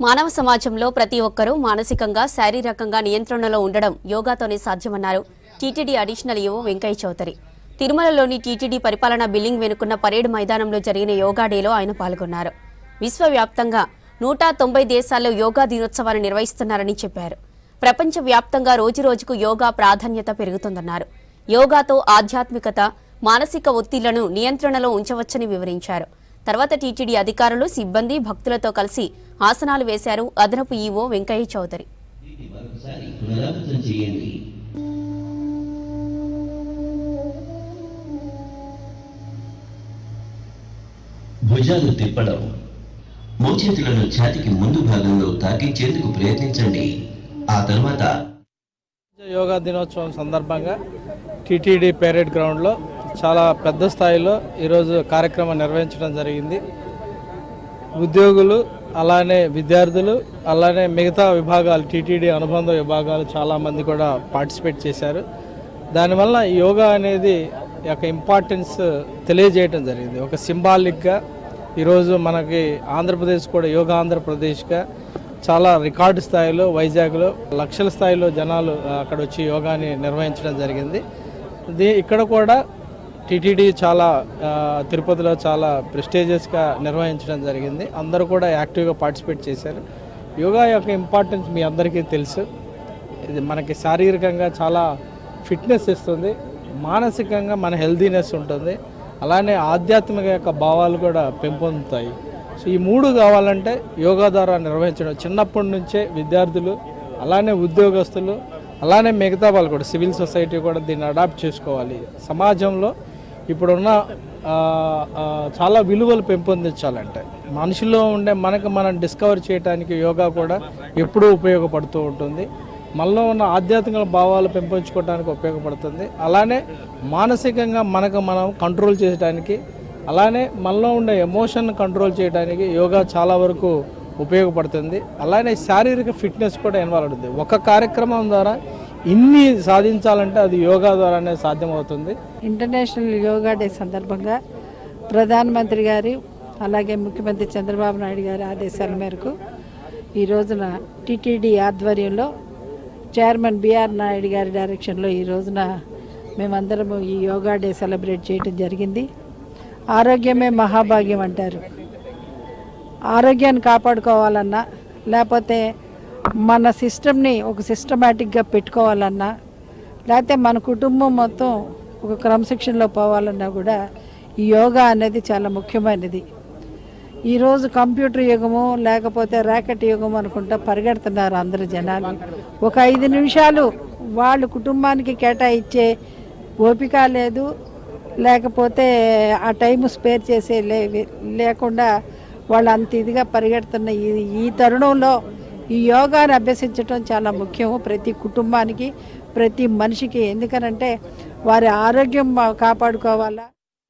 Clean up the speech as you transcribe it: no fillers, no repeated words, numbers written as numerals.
మానవ సమాజంలో ప్రతి ఒక్కరూ మానసికంగా శారీరకంగా నియంత్రణలో ఉండడం యోగాతోనే సాధ్యమన్నారు టీటీడీ అడిషనల్ ఈవో వెంకయ్య చౌదరి. తిరుమలలోని టీటీడీ పరిపాలనా బిల్డింగ్ వెనుకున్న పరేడ్ మైదానంలో జరిగిన యోగా డేలో ఆయన పాల్గొన్నారు. విశ్వవ్యాప్తంగా 190 దేశాల్లో యోగా దినోత్సవాన్ని నిర్వహిస్తున్నారని చెప్పారు. ప్రపంచవ్యాప్తంగా రోజురోజుకు యోగా ప్రాధాన్యత పెరుగుతుందన్నారు. యోగాతో ఆధ్యాత్మికత, మానసిక ఒత్తిళ్లను నియంత్రణలో ఉంచవచ్చని వివరించారు. తర్వాత టీటీడీ అధికారులు, సిబ్బంది, భక్తులతో కలిసి ఆసనాలు వేశారు అదనపు ఈవో వెంకయ్య చౌదరి. భుజాలు తిప్పడం, మోచేతులను ఛాతీకి ముందు భాగంలో తాకించేందుకు ప్రయత్నించండి. ఆ తర్వాత యోగా దినోత్సవం సందర్భంగా టీటీడీ పెరేడ్ గ్రౌండ్లో చాలా పెద్ద స్థాయిలో ఈరోజు కార్యక్రమం నిర్వహించడం జరిగింది. ఉద్యోగులు, అలానే విద్యార్థులు, అలానే మిగతా విభాగాలు, టీటీడీ అనుబంధ విభాగాలు చాలామంది కూడా పార్టిసిపేట్ చేశారు. దానివల్ల యోగా అనేది యొక్క ఇంపార్టెన్స్ తెలియజేయడం జరిగింది. ఒక సింబాలిక్గా ఈరోజు మనకి ఆంధ్రప్రదేశ్ కూడా యోగా ఆంధ్రప్రదేశ్గా చాలా రికార్డు స్థాయిలో వైజాగ్లో లక్షల స్థాయిలో జనాలు అక్కడ వచ్చి యోగాని నిర్వహించడం జరిగింది. ఇక్కడ కూడా టీటీడీ చాలా తిరుపతిలో చాలా ప్రెస్టీజియస్గా నిర్వహించడం జరిగింది. అందరూ కూడా యాక్టివ్గా పార్టిసిపేట్ చేశారు. యోగా యొక్క ఇంపార్టెన్స్ మీ అందరికీ తెలుసు. ఇది మనకి శారీరకంగా చాలా ఫిట్నెస్ ఇస్తుంది, మానసికంగా మన హెల్దీనెస్ ఉంటుంది, అలానే ఆధ్యాత్మిక యొక్క భావాలు కూడా పెంపొందుతాయి. సో ఈ మూడు కావాలంటే యోగా ద్వారా నిర్వహించడం. చిన్నప్పటి నుంచే విద్యార్థులు, అలానే ఉద్యోగస్తులు, అలానే మిగతా వాళ్ళు కూడా, సివిల్ సొసైటీ కూడా దీన్ని అడాప్ట్ చేసుకోవాలి. సమాజంలో ఇప్పుడున్న చాలా విలువలు పెంపొందించాలంటే మనిషిలో ఉండే మనకు మనం డిస్కవర్ చేయడానికి యోగా కూడా ఎప్పుడూ ఉపయోగపడుతూ ఉంటుంది. మనలో ఉన్న ఆధ్యాత్మిక భావాలు పెంపొంచుకోవడానికి ఉపయోగపడుతుంది. అలానే మానసికంగా మనకు మనం కంట్రోల్ చేయడానికి, అలానే మనలో ఉండే ఎమోషన్ కంట్రోల్ చేయడానికి యోగా చాలా వరకు ఉపయోగపడుతుంది. అలానే శారీరక ఫిట్నెస్ కూడా ఇన్వాల్వ్ అవుతుంది. ఒక కార్యక్రమం ద్వారా ఇన్ని సాధించాలంటే అది యోగా ద్వారానే సాధ్యమవుతుంది. ఇంటర్నేషనల్ యోగా డే సందర్భంగా ప్రధానమంత్రి గారి, అలాగే ముఖ్యమంత్రి చంద్రబాబు నాయుడు గారి ఆదేశాల మేరకు ఈ రోజున టీటీడీ ఆధ్వర్యంలో చైర్మన్ బిఆర్ నాయుడు గారి డైరెక్షన్లో ఈ రోజున మేమందరము ఈ యోగా డే సెలబ్రేట్ చేయడం జరిగింది. ఆరోగ్యమే మహాభాగ్యం అంటారు. ఆరోగ్యాన్ని కాపాడుకోవాలన్నా, లేకపోతే మన సిస్టమ్ని ఒక సిస్టమేటిక్గా పెట్టుకోవాలన్నా, లేకపోతే మన కుటుంబం మొత్తం ఒక క్రమశిక్షణలో పోవాలన్నా కూడా ఈ యోగా అనేది చాలా ముఖ్యమైనది. ఈరోజు కంప్యూటర్ యుగము, లేకపోతే ర్యాకెట్ యుగము అనుకుంటా పరిగెడుతున్నారు అందరు జనాలు. ఒక 5 నిమిషాలు వాళ్ళు కుటుంబానికి కేటాయించే ఓపిక లేదు, లేకపోతే ఆ టైం స్పేర్ చేసే లేకుండా వాళ్ళు అంత ఇదిగా పరిగెడుతున్న ఈ తరుణంలో ఈ యోగాను అభ్యసించడం చాలా ముఖ్యము ప్రతి కుటుంబానికి, ప్రతి మనిషికి. ఎందుకనంటే వారి ఆరోగ్యం కాపాడుకోవాలా.